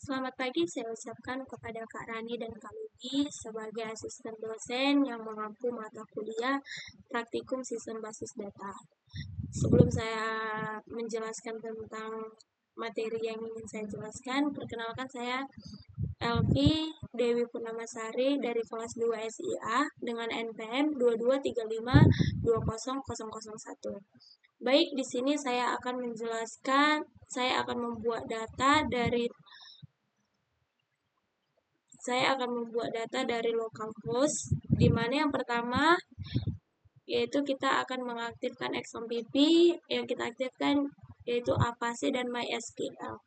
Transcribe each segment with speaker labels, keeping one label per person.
Speaker 1: Selamat pagi, saya ucapkan kepada Kak Rani dan Kak Ludi sebagai asisten dosen yang mengampu mata kuliah praktikum sistem basis data. Sebelum saya menjelaskan tentang materi yang ingin saya jelaskan, perkenalkan saya Elvi Dewi Purnamasari dari kelas 2 SIA dengan NPM 2235200001. Baik, di sini saya akan membuat data dari localhost, di mana yang pertama yaitu kita akan mengaktifkan XMPP, yang kita aktifkan yaitu Avast dan MySQL.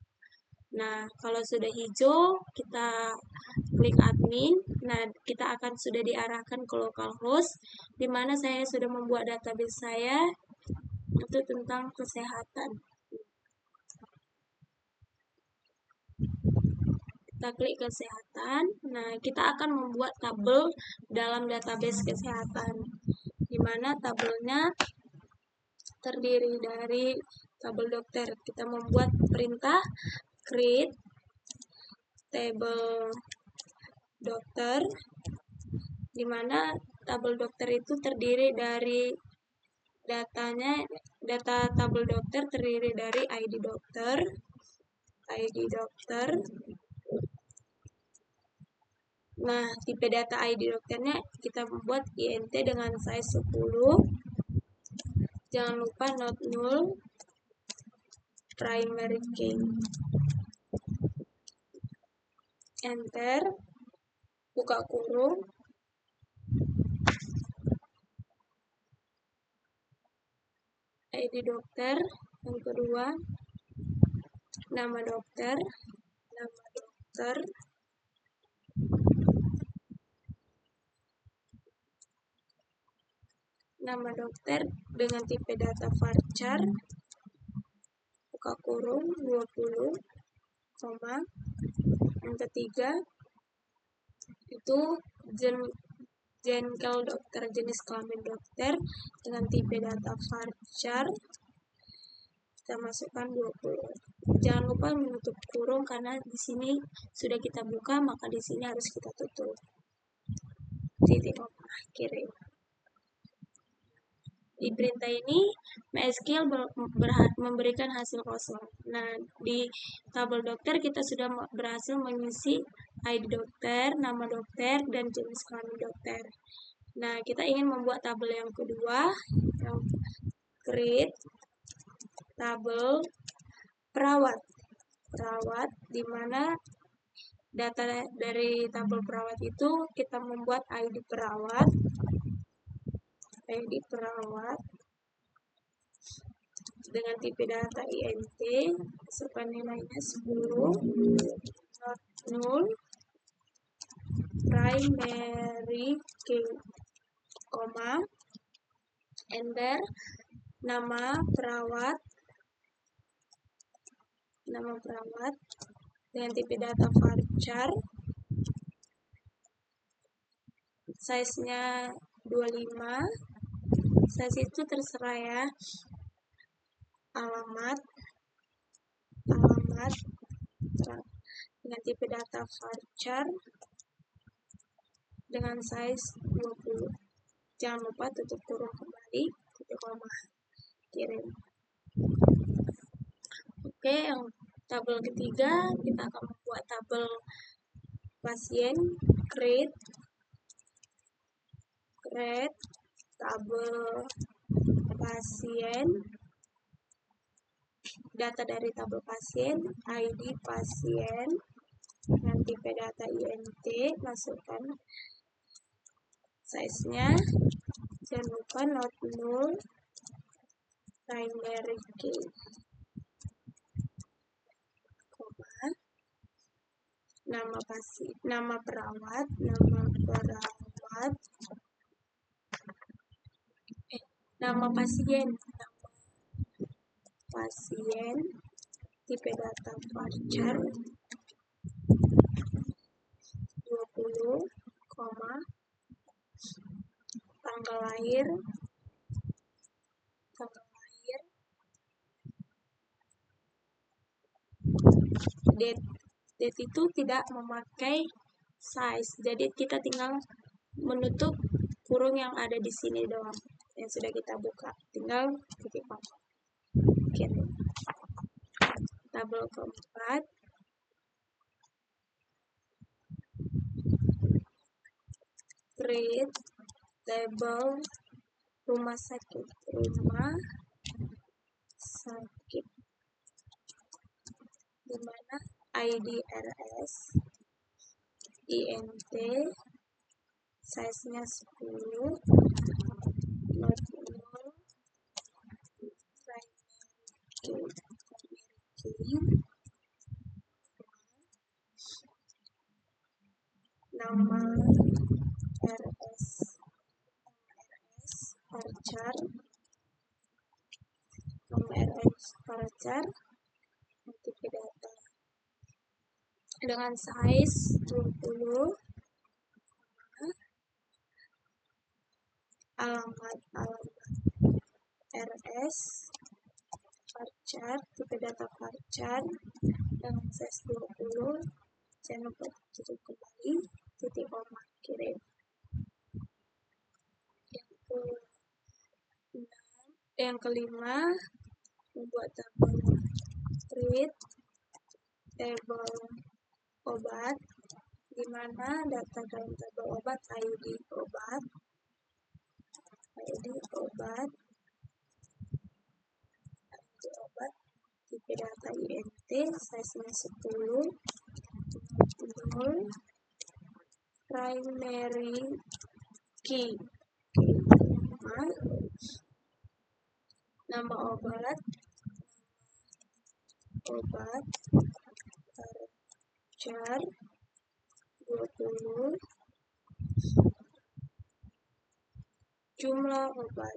Speaker 1: Nah, kalau sudah hijau, kita klik admin. Nah, kita akan sudah diarahkan ke localhost, di mana saya sudah membuat database saya itu tentang kesehatan. Kita klik kesehatan. Nah, kita akan membuat tabel dalam database kesehatan, di mana tabelnya terdiri dari tabel dokter. Kita membuat perintah create table dokter, di mana tabel dokter itu terdiri dari data tabel dokter terdiri dari ID dokter. Nah, tipe data ID dokternya kita membuat INT dengan size 10. Jangan lupa not null primary key. Enter, buka kurung. ID dokter yang kedua, nama dokter, dengan tipe data varchar, buka kurung 20, yang ketiga itu jengkel dokter, jenis kelamin dokter dengan tipe data varchar, kita masukkan 20. Jangan lupa menutup kurung karena di sini sudah kita buka, maka di sini harus kita tutup. Titik kirim. Di perintah ini MySQL memberikan hasil kosong. Nah, di tabel dokter kita sudah berhasil mengisi ID dokter, nama dokter, dan jenis kelamin dokter. Nah, kita ingin membuat tabel yang kedua, yang create tabel perawat, di mana data dari tabel perawat itu kita membuat ID perawat dengan tipe data INT, masukkan nilainya 10, not null primary key, enter, nama perawat dengan tipe data varchar, size-nya 25, size itu terserah ya, alamat dengan tipe data varchar dengan size 20. Jangan lupa tutup kurung kembali, titik koma, kirim. Oke, yang tabel ketiga kita akan membuat tabel pasien, create tabel pasien, data dari tabel pasien, ID pasien dengan tipe data INT, masukkan size-nya, jangan lupa not null primary key, nama perawat, nama pasien, tipe data varchar 20, tanggal lahir, date itu tidak memakai size. Jadi kita tinggal menutup kurung yang ada di sini doang. Yang sudah kita buka. Tinggal titik koma. Kirim. Tabel keempat. Create tabel rumah sakit. Rumah sakit. Dimana IDRS, INT, size-nya 10, not null, nama RS varchar, nama RS varchar, tipe data dengan size 20, alamat RS varchar, tipe data varchar dengan size 20, jangan lupa tutup kembali, titik koma, kirim. Yang kelima, membuat tabel treat tabel obat, di mana data dalam tabel obat ID obat, tipe data INT, size-nya 10, primary key, nama obat varchar 20, jumlah obat,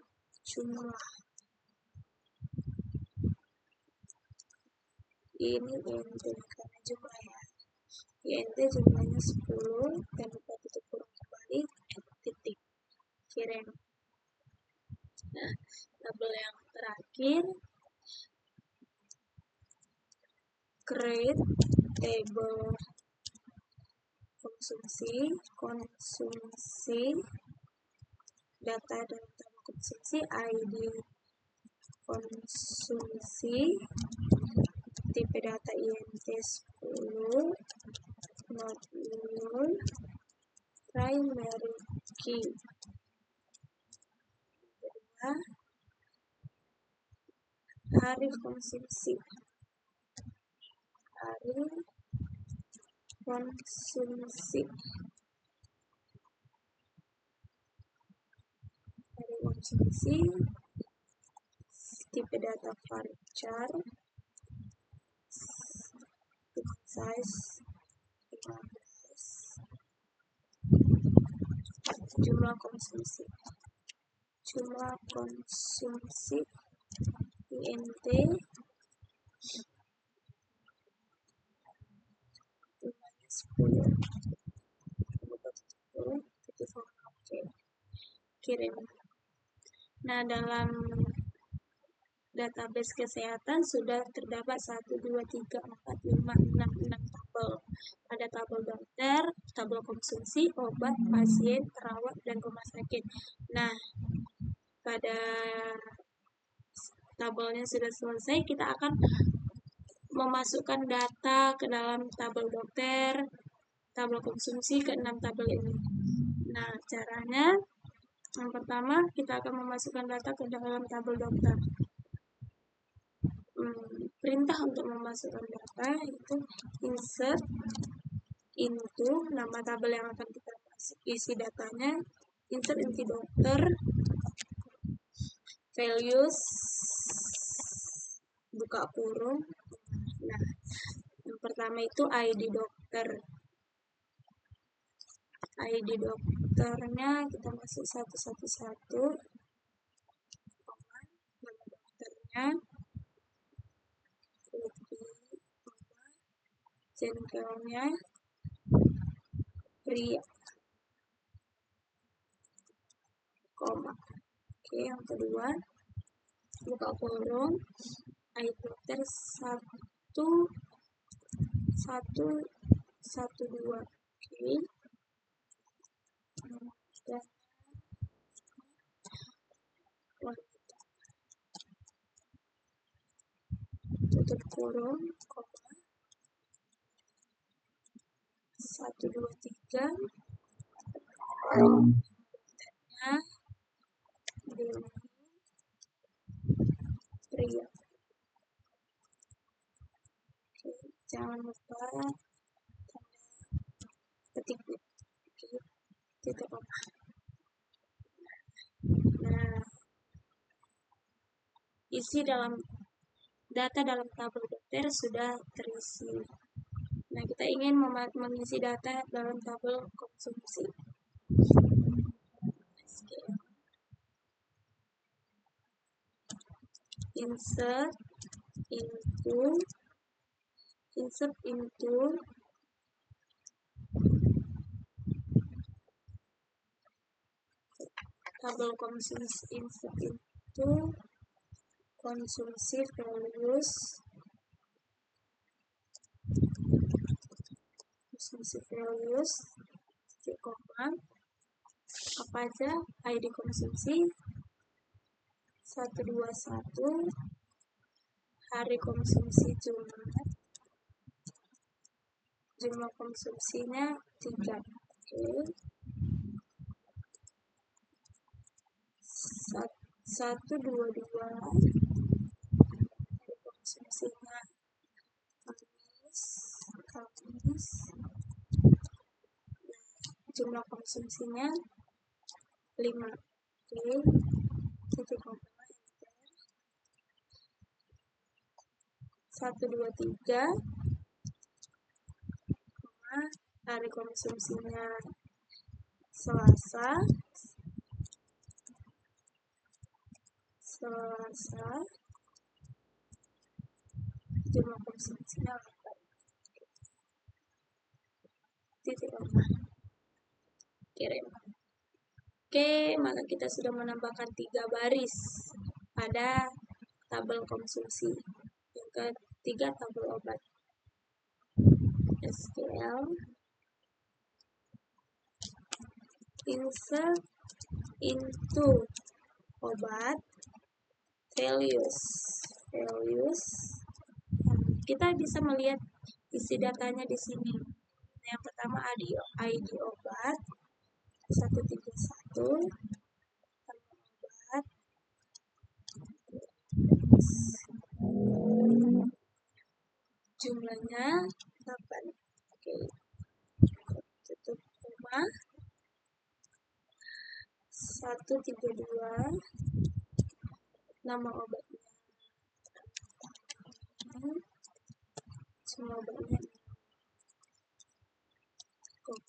Speaker 1: ini INT karena jumlah ya, INT jumlahnya 10, dan lupa tutup kurung kembali, titik, kirim. Nah, tabel yang terakhir, create table konsumsi, data dalam tabel konsumsi, ID konsumsi, tipe data INT 10, not null, primary key. Kedua, hari konsumsi. Tipe data varchar, size 15, jumlah konsumsi INT jumlahnya 10, kirim. Nah, dalam database kesehatan sudah terdapat 1, 2, 3, 4, 5, 6 tabel. Ada tabel dokter, tabel konsumsi, obat, pasien, perawat, dan rumah sakit. Nah, pada tabelnya sudah selesai, kita akan memasukkan data ke dalam tabel dokter, tabel konsumsi ke 6 tabel ini. Nah, caranya yang pertama kita akan memasukkan data ke dalam tabel dokter. Perintah untuk memasukkan data itu insert into nama tabel yang akan kita isi datanya, insert into dokter, values, buka kurung. Nah, yang pertama itu ID dokter. ID dokternya kita masuk satu-satu, nama dokternya, jengkelnya, pria, koma. Oke, yang kedua, buka kurung, ID dokter 1, 112. Oke. Dan tutup kurung, koma, 123. Nah, Dewi Pria. Oke, jangan lupa ketik. Oke, titik koma. Nah, isi dalam data dalam tabel dokter sudah terisi. Nah, kita ingin mengisi data dalam tabel konsumsi. Insert into tabel konsumsi, insert into konsumsi values, titik koma, apa aja ID konsumsi 121, hari konsumsi jumlah konsumsinya 3. Oke. 122, hari konsumsinya Kamis, jumlah konsumsinya 5. Oke. Titik koma. 123, hari konsumsinya Selasa, jumlah konsumsinya 8. Titik koma. Kirim. Oke, maka kita sudah menambahkan 3 baris pada tabel konsumsi. Yang ketiga, tabel obat. SQL insert into obat values. Kita bisa melihat isi datanya di sini. Yang pertama ID obat 131, obat, jumlahnya 8. Oke, tutup koma. 132, nama obatnya, semua obatnya, koma.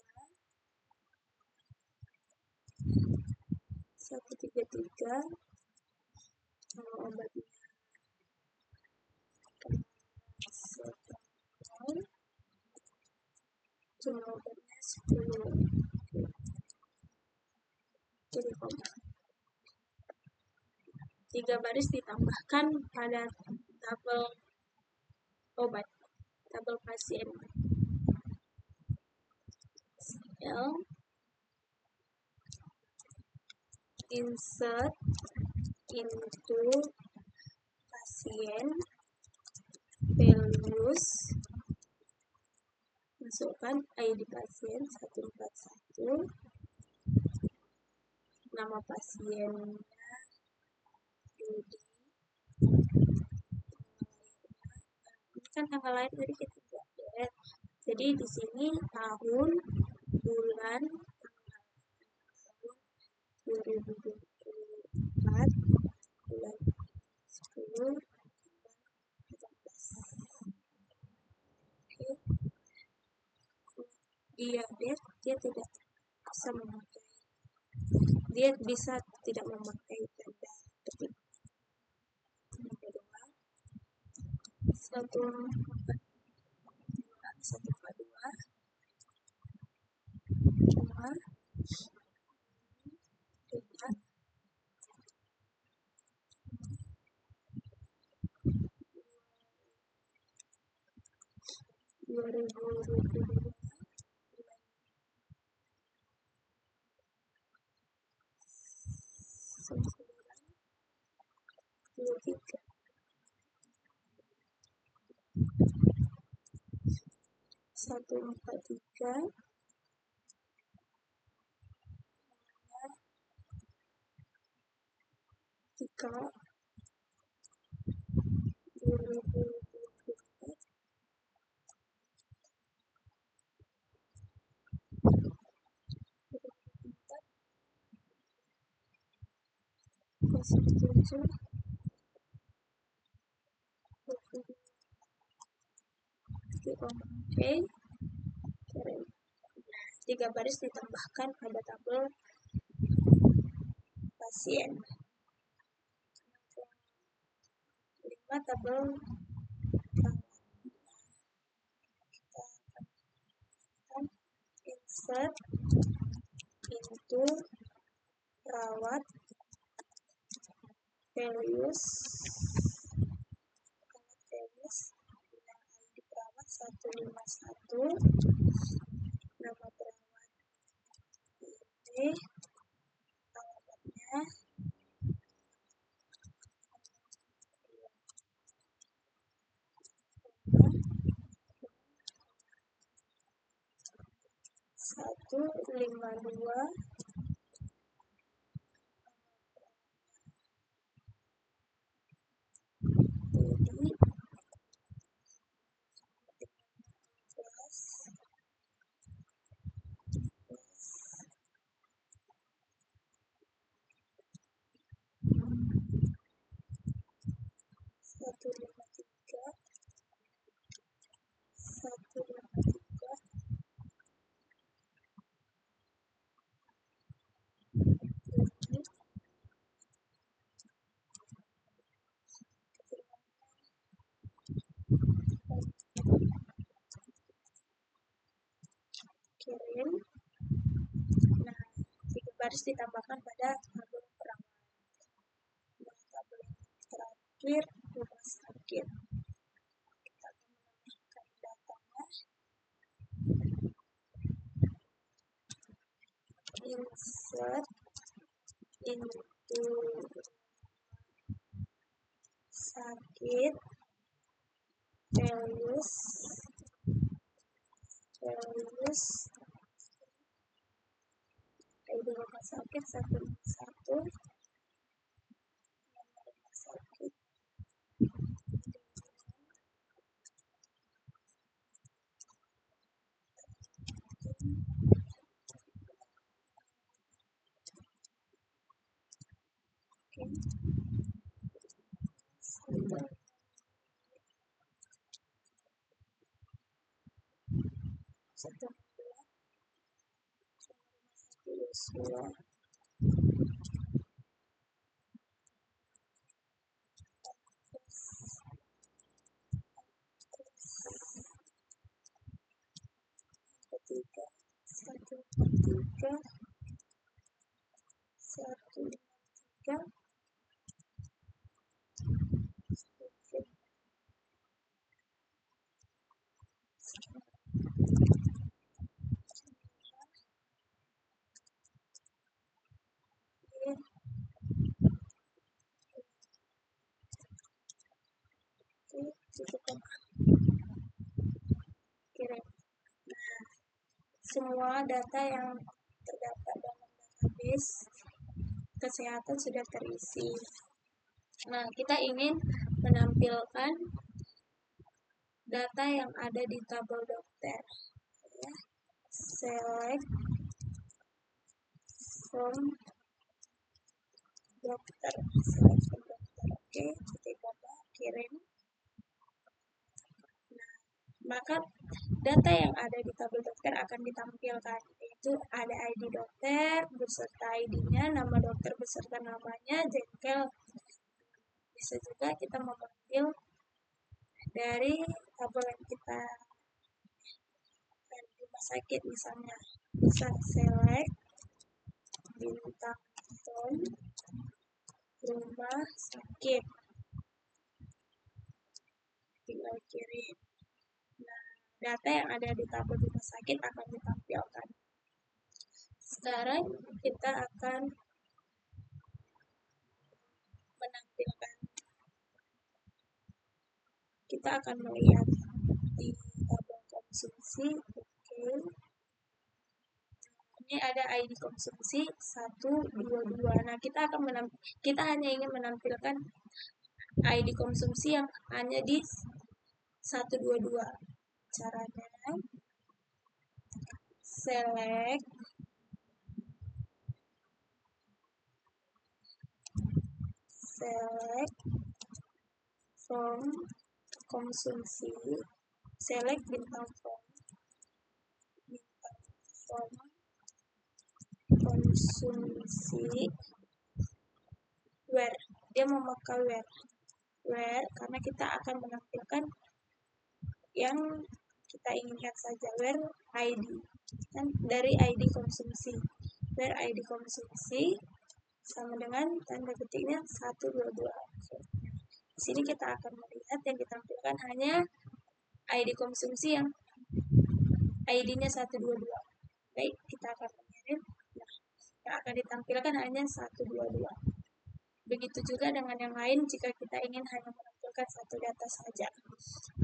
Speaker 1: 133, nama obatnya, jumlah obatnya 10. Jadi koma. 3 baris ditambahkan pada tabel obat, tabel pasien. Insert into pasien values, masukkan ID pasien 141, nama pasiennya Dudi, ini kan tanggal lahir tadi kita buat ya. Jadi di sini tahun, bulan, tahun 2024, bulan 10, 14. Oke. Dia tidak bisa memakai, dia bisa tidak memakai tanda petik. Yang kedua, 142, cuma 2024 2022 923 143 3 2024 07 oke, keren. 3 baris ditambahkan pada tabel pasien. 5 tabel insert into perawat values di perawat 151 nama perawat ini alamatnya 152 jadi 153 kirim. Nah, 3 baris ditambahkan pada tabel perawat. Nah, tabel yang terakhir rumah sakit. Kita akan menambahkan datanya. Insert into sakit values ID rumah sakit 151 nama rumah sakit satu Yosua ketiga 143 153 kirim. Nah, semua data yang terdapat dalam database kesehatan sudah terisi. Nah, kita ingin menampilkan data yang ada di tabel dokter. Ya. Select from dokter. Oke, ketik kirim. Nah, maka data yang ada di tabel dokter akan ditampilkan, yaitu ada ID dokter beserta ID-nya, nama dokter beserta namanya, jengkel. Bisa juga kita mengambil dari tabel yang kita di rumah sakit misalnya. Bisa select bintang ton rumah sakit, tinggal kirim. Nah, data yang ada di tabel rumah sakit akan ditampilkan. Sekarang kita akan menampilkan, kita akan melihat di tabel konsumsi. Oke. Ini ada ID konsumsi 122. Nah, kita hanya ingin menampilkan ID konsumsi yang hanya di 122. Caranya select from konsumsi, select bintang from konsumsi where, dia memakai where karena kita akan menampilkan yang kita inginkan saja, where ID kan dari ID konsumsi, where ID konsumsi sama dengan tanda ketiknya 122. Di sini kita akan melihat yang ditampilkan hanya ID konsumsi yang ID-nya 122. Baik, kita akan mengirim. Nah, yang akan ditampilkan hanya 122. Begitu juga dengan yang lain jika kita ingin hanya menampilkan satu data saja.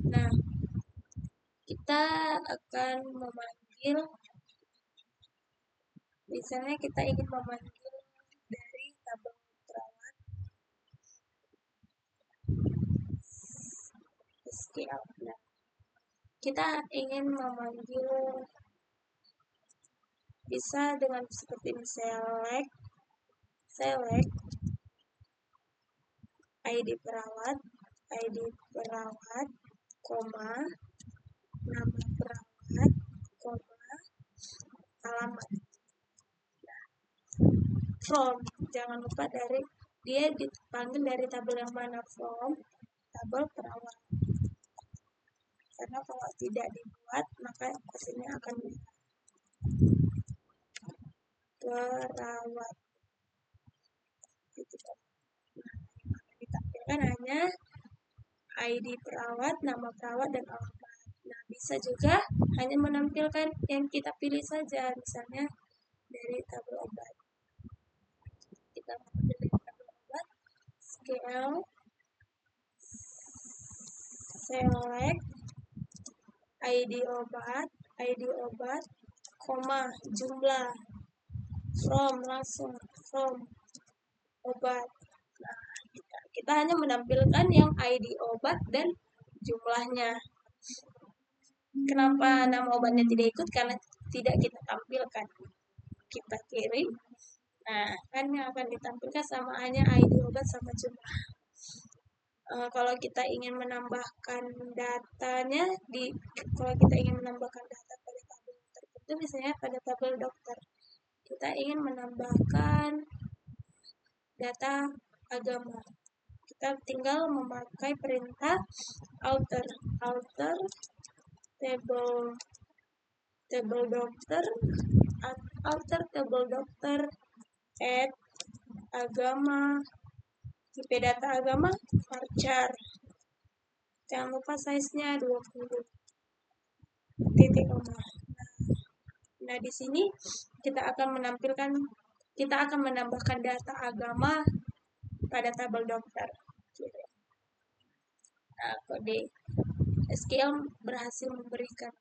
Speaker 1: Nah, kita akan memanggil, misalnya kita ingin memanggil dari tabel perawat SQL. Nah, kita ingin memanggil bisa dengan seperti ini, select ID perawat, koma, nama perawat, koma, alamat. From, jangan lupa dari dia dipanggil dari tabel yang mana, from tabel perawat. Karena kalau tidak dibuat maka hasilnya akan perawat. Nah, ditampilkan hanya ID perawat, nama perawat, dan alamat. Nah, bisa juga hanya menampilkan yang kita pilih saja, misalnya dari tabel obat. Kita mengambil dari tabel obat, scale, select, ID obat, koma, jumlah, from, langsung, from, obat. Nah, kita hanya menampilkan yang ID obat dan jumlahnya. Kenapa nama obatnya tidak ikut? Karena tidak kita tampilkan. Kita kirim. Nah, kan yang akan ditampilkan sama hanya ID obat sama jumlah. Kalau kita ingin menambahkan datanya kalau kita ingin menambahkan data pada tabel tertentu, misalnya pada tabel dokter, kita ingin menambahkan data agama, kita tinggal memakai perintah alter table dokter add agama, IP data agama varchar, jangan lupa size-nya 20 titik koma. Nah, di sini kita akan menambahkan data agama pada tabel dokter. Nah, kode SQL berhasil memberikan.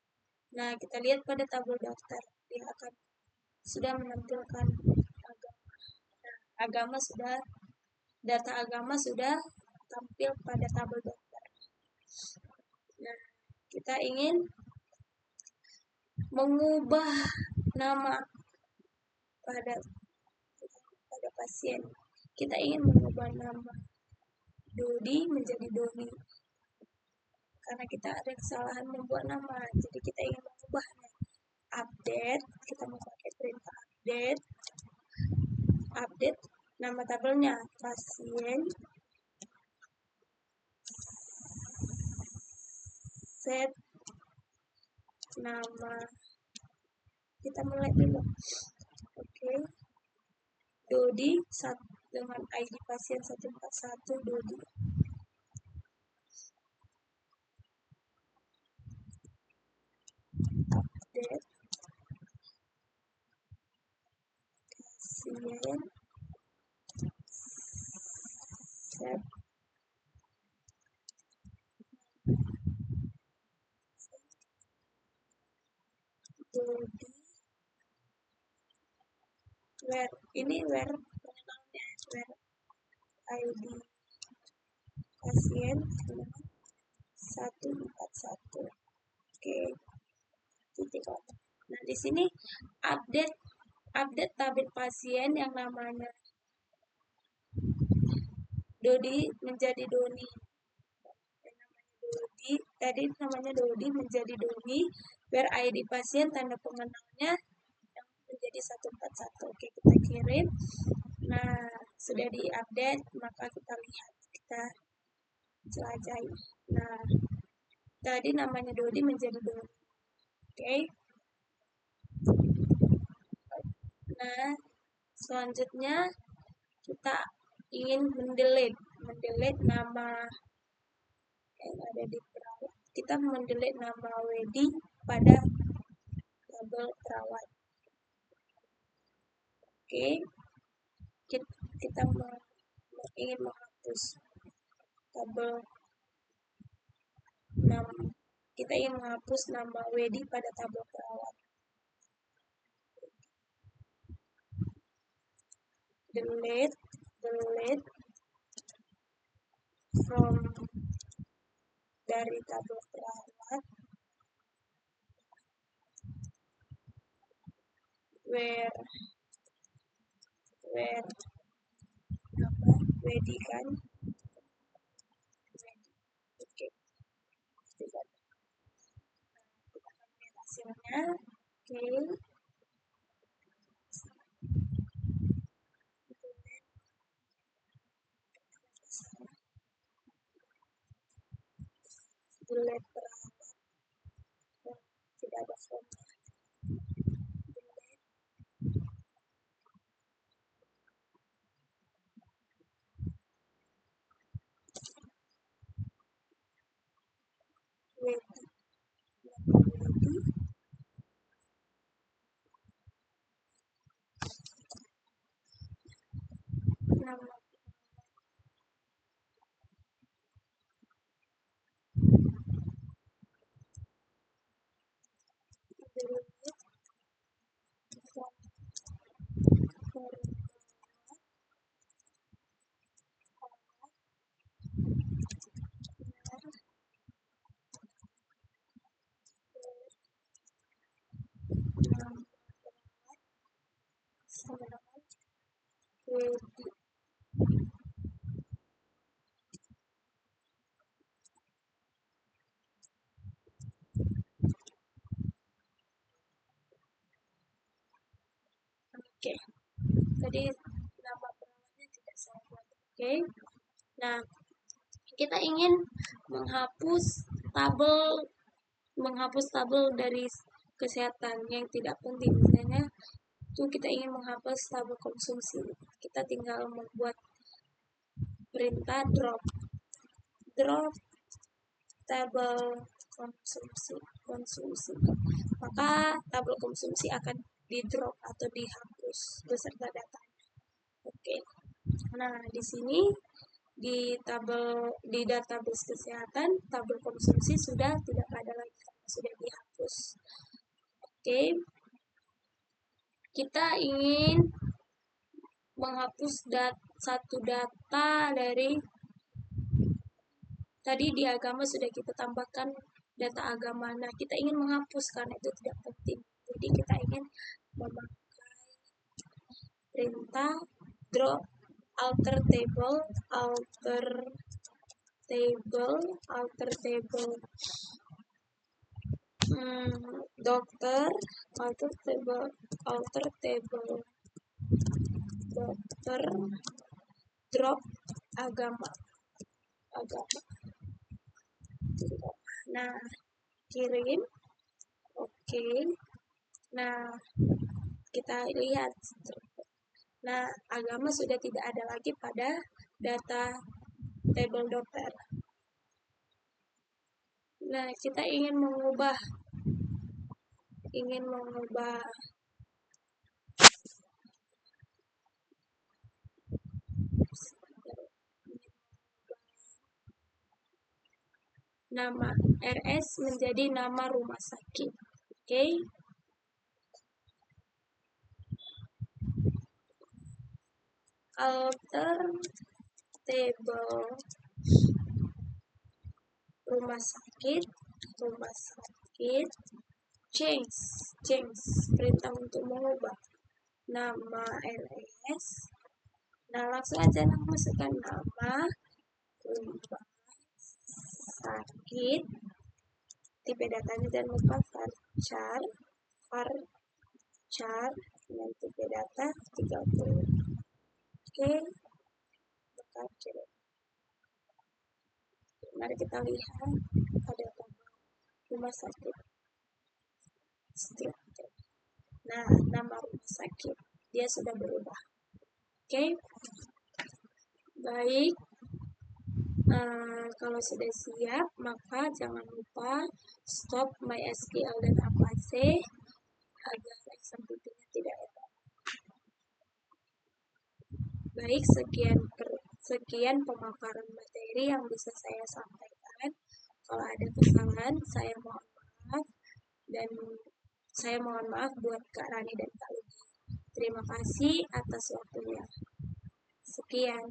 Speaker 1: Nah, kita lihat pada tabel dokter, dia akan sudah menampilkan agama. Nah, data agama sudah tampil pada tabel dokter. Nah, kita ingin mengubah nama pada pasien. Kita ingin mengubah nama Dodi menjadi Doni. Karena kita ada kesalahan membuat nama, jadi kita ingin mengubahnya. Update, kita memakai perintah update nama tabelnya pasien, set nama, kita mulai dulu. Oke. Dodi dengan ID pasien 141 Dodi. Dodi, where ini where pengenalnya, where ID pasien 141. Oke, titik. Nah, di sini update update tabel pasien yang namanya Dodi menjadi Doni. Dodi, tadi namanya Dodi menjadi Doni, where ID pasien tanda pengenalnya yang menjadi 141. Oke, kita kirim. Nah, sudah diupdate, maka kita lihat, kita jelajahi. Nah, tadi namanya Dodi menjadi Doni. Oke. Nah, selanjutnya kita ingin mendelete nama yang ada di perawat. Kita mendelete nama Wedi pada tabel perawat. Oke, kita ingin menghapus tabel nama. Kita ingin menghapus nama Wedi pada tabel perawat. Delete from dari tabel perawat where Wedi kan. Oke, kita akan lihat hasilnya. Oke, delete perawat, tidak ada form. Wedi, nama delete from Wedi. Oke, tadi nama perawatnya tidak saya buat. Oke, nah kita ingin menghapus tabel dari kesehatan yang tidak penting. Misalnya itu kita ingin menghapus tabel konsumsi. Kita tinggal membuat perintah drop tabel konsumsi. Maka tabel konsumsi akan di drop atau dihapus beserta data. Oke. Nah, di sini di database kesehatan tabel konsumsi sudah tidak ada lagi karena sudah dihapus. Oke. Kita ingin menghapus satu data dari tadi di agama sudah kita tambahkan data agama. Nah, kita ingin menghapus karena itu tidak penting. Jadi kita ingin memakai perintah drop alter table dokter alter table dokter drop agama. Nah, kirim. Oke. Nah, kita lihat. Nah, agama sudah tidak ada lagi pada data tabel dokter. Nah, kita ingin mengubah nama RS menjadi nama rumah sakit. Oke. alter table rumah sakit, change, perintah untuk mengubah nama LS. Nah, langsung aja masukkan nama rumah sakit, tipe datanya jangan lupa varchar, dan tipe data 30. Oke, bekerja. Mari kita lihat ada rumah sakit. Nah, nama rumah sakit dia sudah berubah. Oke, baik. Kalau sudah siap, maka jangan lupa stop MySQL dan Apache agar XMPP-nya tidak error. Baik, sekian pemaparan materi yang bisa saya sampaikan. Kalau ada kesalahan, saya mohon maaf, dan saya mohon maaf buat Kak Rani dan Kak Ludi. Terima kasih atas waktunya. Sekian.